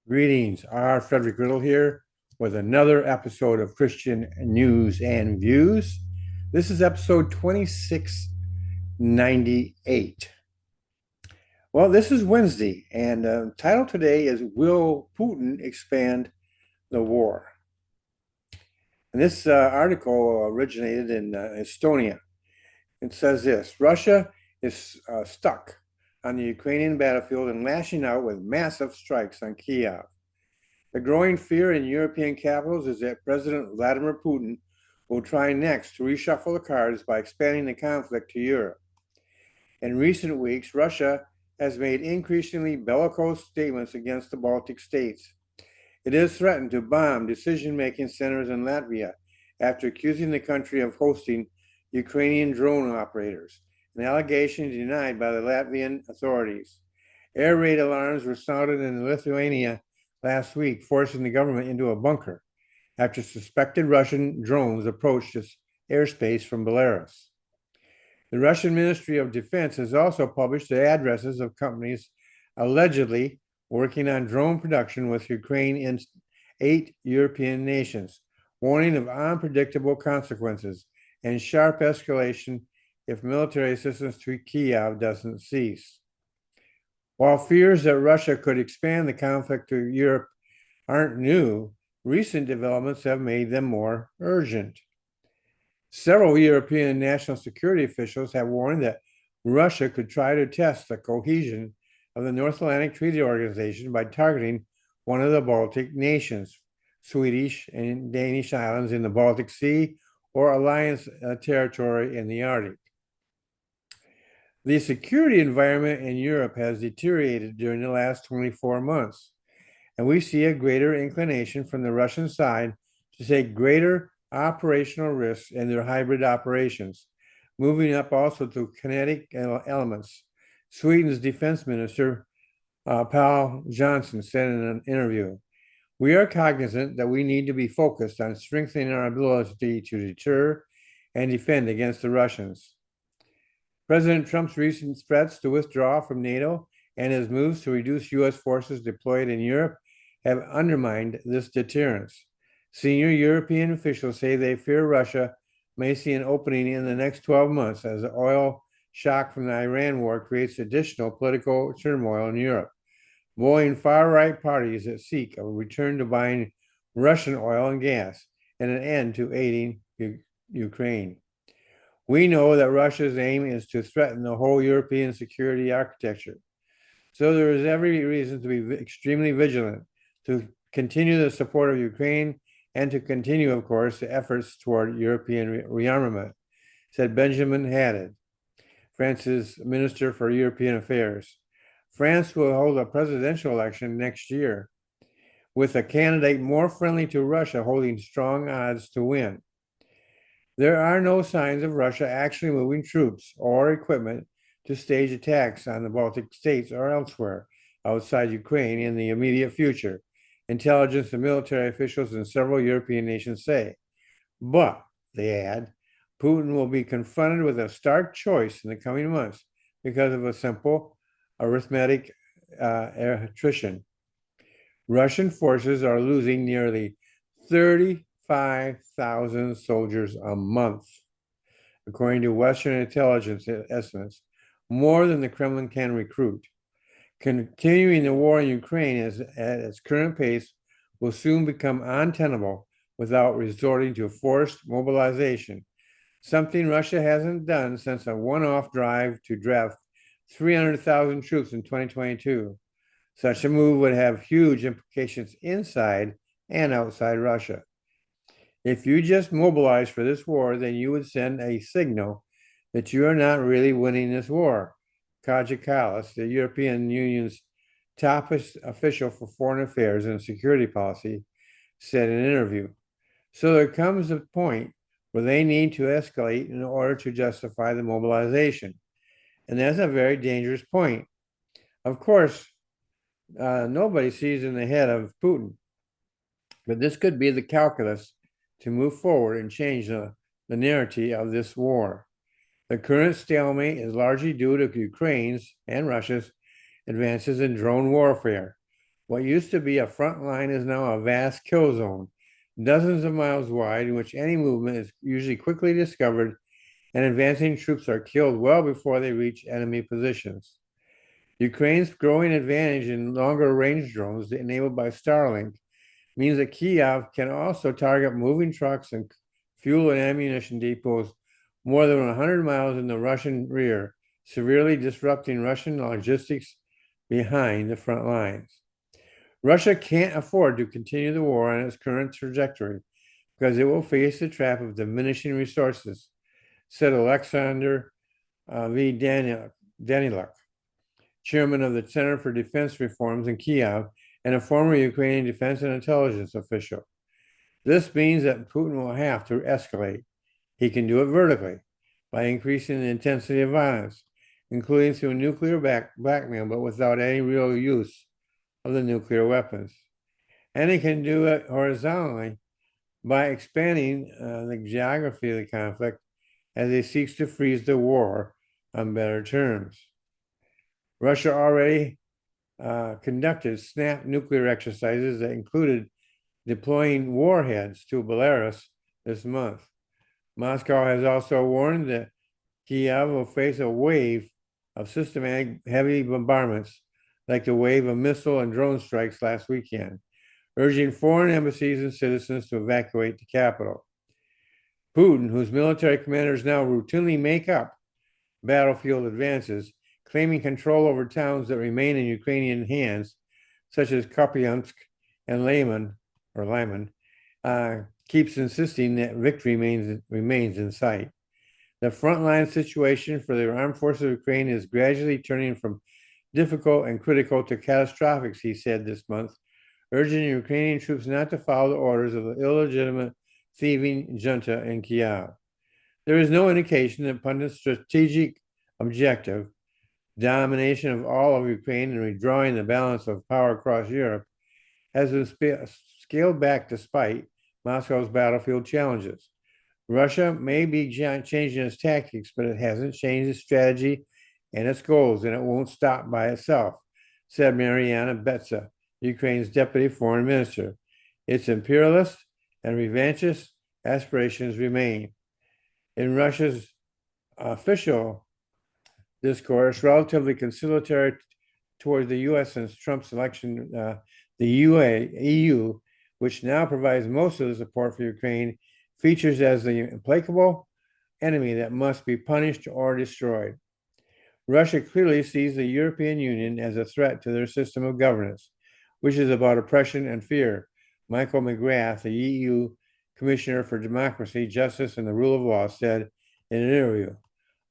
Greetings, R. Frederick Riddle here with another episode of Christian News and Views. This is episode 2698. Well, this is Wednesday, and the title today is Will Putin Expand the War? And this article originated in Estonia. It says this: Russia is stuck on the Ukrainian battlefield and lashing out with massive strikes on Kiev. The growing fear in European capitals is that President Vladimir Putin will try next to reshuffle the cards by expanding the conflict to Europe. In recent weeks, Russia has made increasingly bellicose statements against the Baltic states. It has threatened to bomb decision-making centers in Latvia after accusing the country of hosting Ukrainian drone operators, an allegation denied by the Latvian authorities. Air raid alarms were sounded in Lithuania last week, forcing the government into a bunker after suspected Russian drones approached its airspace from Belarus. The Russian Ministry of Defense has also published the addresses of companies allegedly working on drone production with Ukraine in 8 European nations, warning of unpredictable consequences and sharp escalation if military assistance to Kiev doesn't cease. While fears that Russia could expand the conflict to Europe aren't new, recent developments have made them more urgent. Several European national security officials have warned that Russia could try to test the cohesion of the North Atlantic Treaty Organization by targeting one of the Baltic nations, Swedish and Danish islands in the Baltic Sea, or alliance territory in the Arctic. The security environment in Europe has deteriorated during the last 24 months, and we see a greater inclination from the Russian side to take greater operational risks in their hybrid operations, moving up also to kinetic elements. Sweden's defense minister, Paul Johnson, said in an interview, "We are cognizant that we need to be focused on strengthening our ability to deter and defend against the Russians." President Trump's recent threats to withdraw from NATO and his moves to reduce U.S. forces deployed in Europe have undermined this deterrence. Senior European officials say they fear Russia may see an opening in the next 12 months as the oil shock from the Iran war creates additional political turmoil in Europe, buoying far-right parties that seek a return to buying Russian oil and gas and an end to aiding Ukraine. We know that Russia's aim is to threaten the whole European security architecture. So there is every reason to be extremely vigilant, to continue the support of Ukraine, and to continue, of course, the efforts toward European rearmament, said Benjamin Haddad, France's Minister for European Affairs. France will hold a presidential election next year, with a candidate more friendly to Russia holding strong odds to win. There are no signs of Russia actually moving troops or equipment to stage attacks on the Baltic states or elsewhere outside Ukraine in the immediate future, intelligence and military officials in several European nations say. But, they add, Putin will be confronted with a stark choice in the coming months because of a simple arithmetic attrition. Russian forces are losing nearly 35,000 soldiers a month, according to Western intelligence estimates, more than the Kremlin can recruit. Continuing the war in Ukraine at its current pace will soon become untenable without resorting to forced mobilization, something Russia hasn't done since a one-off drive to draft 300,000 troops in 2022. Such a move would have huge implications inside and outside Russia. If you just mobilize for this war, then you would send a signal that you are not really winning this war. Kaja Kallas, the European Union's top official for foreign affairs and security policy, said in an interview. So there comes a point where they need to escalate in order to justify the mobilization. And that's a very dangerous point. Of course, nobody sees in the head of Putin, but this could be the calculus to move forward and change the narrative of this war. The current stalemate is largely due to Ukraine's and Russia's advances in drone warfare, What used to be a front line is now a vast kill zone, dozens of miles wide, in which any movement is usually quickly discovered and advancing troops are killed well before they reach enemy positions. Ukraine's growing advantage in longer range drones enabled by Starlink means that Kiev can also target moving trucks and fuel and ammunition depots more than 100 miles in the Russian rear, severely disrupting Russian logistics behind the front lines. Russia can't afford to continue the war on its current trajectory because it will face the trap of diminishing resources, said Alexander V. Daniluk, chairman of the Center for Defense Reforms in Kiev and a former Ukrainian defense and intelligence official. This means that Putin will have to escalate. He can do it vertically by increasing the intensity of violence, including through nuclear blackmail, but without any real use of the nuclear weapons. And he can do it horizontally by expanding the geography of the conflict as he seeks to freeze the war on better terms. Russia already conducted snap nuclear exercises that included deploying warheads to Belarus this month. Moscow has also warned that Kiev will face a wave of systematic heavy bombardments like the wave of missile and drone strikes last weekend, urging foreign embassies and citizens to evacuate the capital. Putin, whose military commanders now routinely make up battlefield advances, claiming control over towns that remain in Ukrainian hands, such as Kupiansk and Lyman, keeps insisting that victory remains in sight. The frontline situation for the armed forces of Ukraine is gradually turning from difficult and critical to catastrophic, he said this month, urging Ukrainian troops not to follow the orders of the illegitimate thieving junta in Kiev. There is no indication that Putin's strategic objective, domination of all of Ukraine and redrawing the balance of power across Europe, has been scaled back despite Moscow's battlefield challenges. Russia may be changing its tactics, but it hasn't changed its strategy and its goals, and it won't stop by itself, said Mariana Betsa, Ukraine's deputy foreign minister. Its imperialist and revanchist aspirations remain. In Russia's official discourse, relatively conciliatory towards the U.S. since Trump's election, the EU, which now provides most of the support for Ukraine, features as the implacable enemy that must be punished or destroyed. Russia clearly sees the European Union as a threat to their system of governance, which is about oppression and fear. Michael McGrath, the EU Commissioner for Democracy, Justice, and the Rule of Law, said in an interview.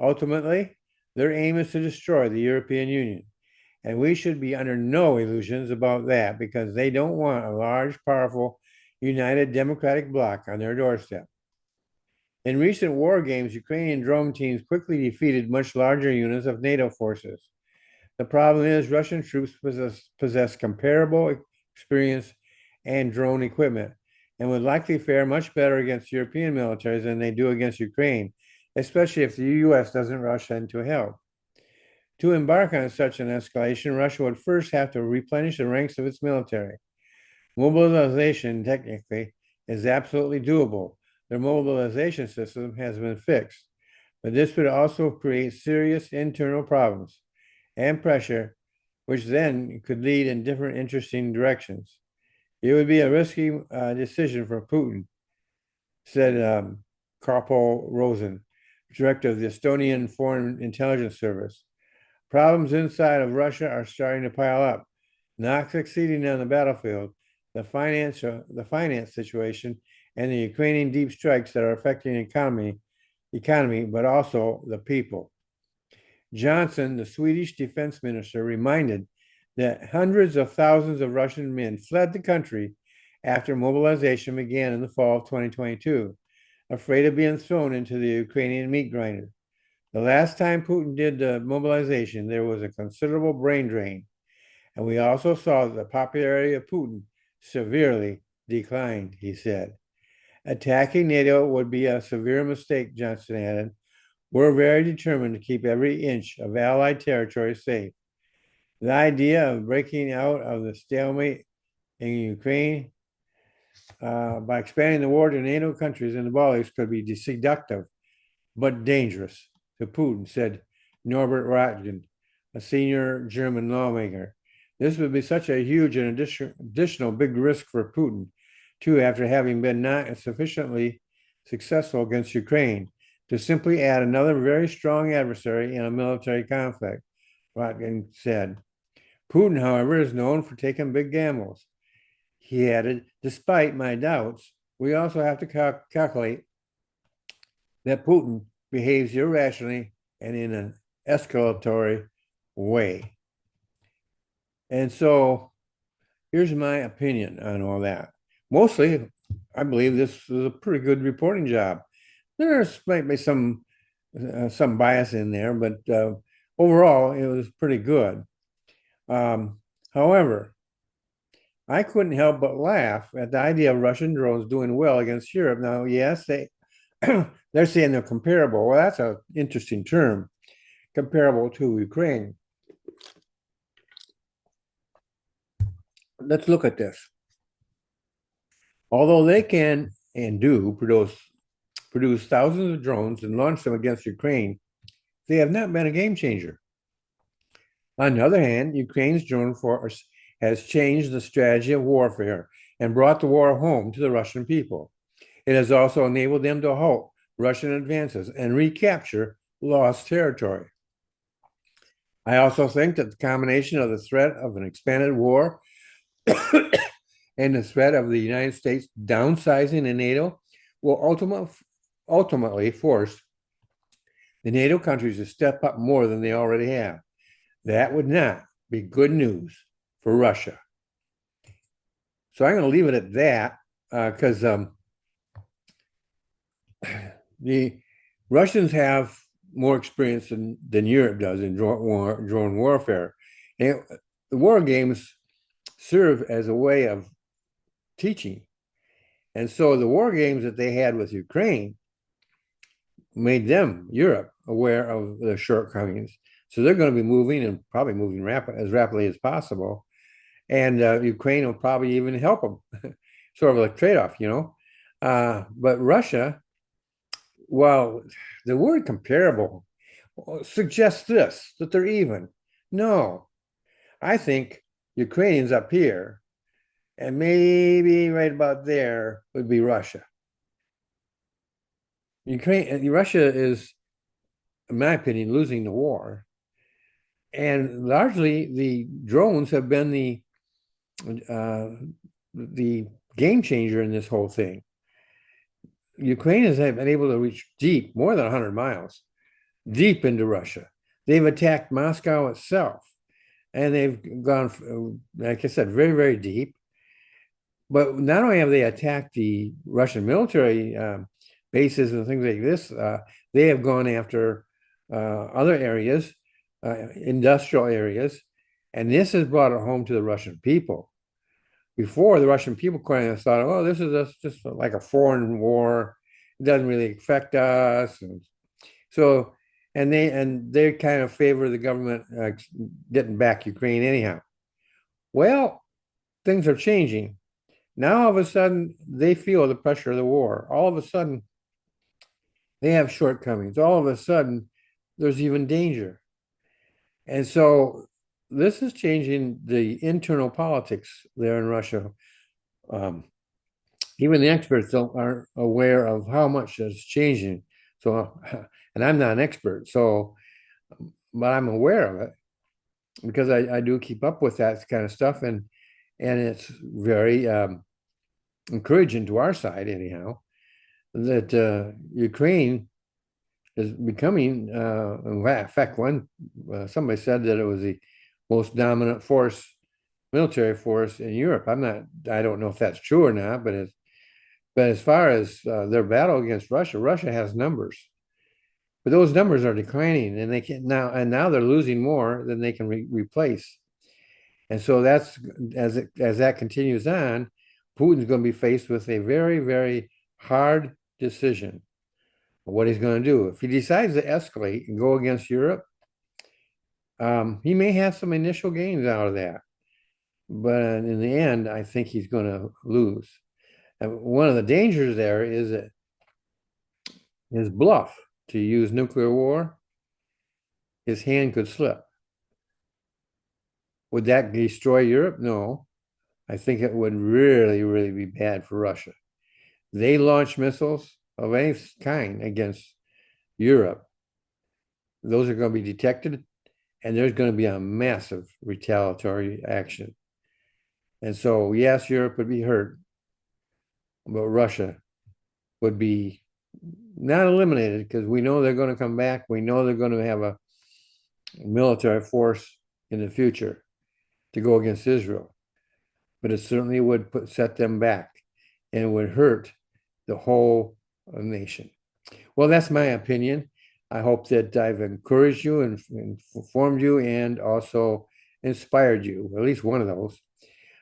Ultimately, their aim is to destroy the European Union, and we should be under no illusions about that because they don't want a large, powerful, united democratic bloc on their doorstep. In recent war games, Ukrainian drone teams quickly defeated much larger units of NATO forces. The problem is Russian troops possess comparable experience and drone equipment and would likely fare much better against European militaries than they do against Ukraine, especially if the US doesn't rush in to help. To embark on such an escalation, Russia would first have to replenish the ranks of its military. Mobilization, technically, is absolutely doable. Their mobilization system has been fixed, but this would also create serious internal problems and pressure, which then could lead in different interesting directions. It would be a risky decision for Putin, said Karpol Rosen, director of the Estonian Foreign Intelligence Service. Problems inside of Russia are starting to pile up, not succeeding on the battlefield, the finance situation, and the Ukrainian deep strikes that are affecting the economy, but also the people. Johnson, the Swedish defense minister, reminded that hundreds of thousands of Russian men fled the country after mobilization began in the fall of 2022, afraid of being thrown into the Ukrainian meat grinder. The last time Putin did the mobilization, there was a considerable brain drain, and we also saw that the popularity of Putin severely declined, he said. Attacking NATO would be a severe mistake, Johnson added. We're very determined to keep every inch of Allied territory safe. The idea of breaking out of the stalemate in Ukraine by expanding the war to NATO countries in the Baltics could be seductive but dangerous to Putin, said Norbert Röttgen, a senior German lawmaker. This would be such a huge and additional big risk for Putin, too, after having been not sufficiently successful against Ukraine, to simply add another very strong adversary in a military conflict, Röttgen said. Putin, however, is known for taking big gambles. He added, despite my doubts, we also have to calculate that Putin behaves irrationally and in an escalatory way. And so here's my opinion on all that. Mostly, I believe this is a pretty good reporting job. There's might be some bias in there, but overall, it was pretty good. However, I couldn't help but laugh at the idea of Russian drones doing well against Europe. Now, yes, they're saying they're comparable. Well, that's an interesting term, comparable to Ukraine. Let's look at this. Although they can and do produce thousands of drones and launch them against Ukraine, they have not been a game changer. On the other hand, Ukraine's drone force has changed the strategy of warfare and brought the war home to the Russian people. It has also enabled them to halt Russian advances and recapture lost territory. I also think that the combination of the threat of an expanded war and the threat of the United States downsizing in NATO will ultimately force the NATO countries to step up more than they already have. That would not be good news for Russia. So I'm going to leave it at that because the Russians have more experience than Europe does in drone warfare. And the war games serve as a way of teaching. And so the war games that they had with Ukraine made them, Europe, aware of the shortcomings. So they're going to be moving and probably moving as rapidly as possible. And Ukraine will probably even help them, sort of a trade-off, you know. But Russia, well, the word comparable suggests this, that they're even. No, I think Ukrainians up here and maybe right about there would be Russia. Russia is, in my opinion, losing the war. And largely the drones have been the game changer in this whole thing. Ukraine has been able to reach deep, more than 100 miles, deep into Russia. They've attacked Moscow itself, and they've gone, like I said, very, very deep. But not only have they attacked the Russian military bases and things like this, they have gone after other areas, industrial areas, and this has brought it home to the Russian people. Before, the Russian people kind of thought, oh, this is just like a foreign war. It doesn't really affect us. And so, and they kind of favor the government getting back Ukraine anyhow. Well, things are changing. Now, all of a sudden, they feel the pressure of the war. All of a sudden, they have shortcomings. All of a sudden, there's even danger. And so this is changing the internal politics there in Russia. Even the experts aren't aware of how much it's changing. So, and I'm not an expert, so, but I'm aware of it because I do keep up with that kind of stuff, and it's very encouraging to our side, anyhow, that Ukraine is becoming, in fact, somebody said that it was the most dominant military force in Europe. I don't know if that's true or not, but as far as their battle against Russia, Russia has numbers, but those numbers are declining, and now they're losing more than they can replace. And so that's as that continues on, Putin's going to be faced with a very, very hard decision of what he's going to do. If he decides to escalate and go against Europe, He may have some initial gains out of that, but in the end, I think he's going to lose. And one of the dangers there is that his bluff to use nuclear war, his hand could slip. Would that destroy Europe? No. I think it would really, really be bad for Russia. They launch missiles of any kind against Europe. Those are going to be detected, and there's going to be a massive retaliatory action. And so, yes, Europe would be hurt, but Russia would be not eliminated because we know they're going to come back. We know they're going to have a military force in the future to go against Israel, but it certainly would set them back and it would hurt the whole nation. Well, that's my opinion. I hope that I've encouraged you and informed you and also inspired you, at least one of those.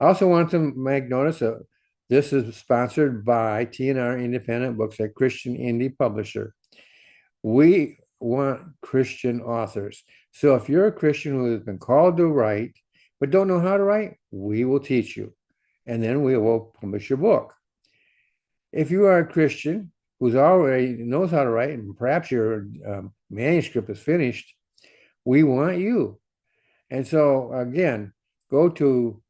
I also want to make notice that this is sponsored by T&R Independent Books, a Christian indie publisher. We want Christian authors. So if you're a Christian who has been called to write, but don't know how to write, we will teach you. And then we will publish your book. If you are a Christian who's already knows how to write, and perhaps your manuscript is finished, we want you. And so again, go to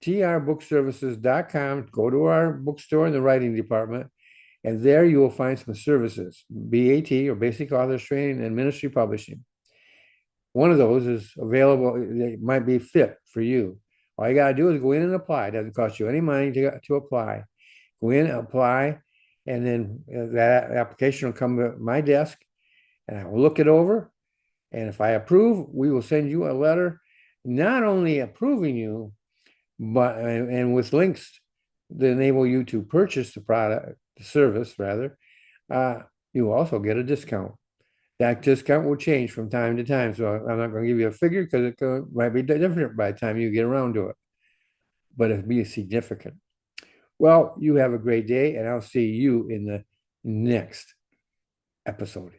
trbookservices.com, go to our bookstore in the writing department, and there you will find some services, BAT or Basic Authors Training and Ministry Publishing. One of those is available, it might be fit for you. All you got to do is go in and apply. It doesn't cost you any money to apply. Go in, apply, and then that application will come to my desk, and I will look it over. And if I approve, we will send you a letter, not only approving you, but and with links that enable you to purchase the product, the service rather. You also get a discount. That discount will change from time to time. So I'm not going to give you a figure because it might be different by the time you get around to it, but it'll be significant. Well, you have a great day, and I'll see you in the next episode.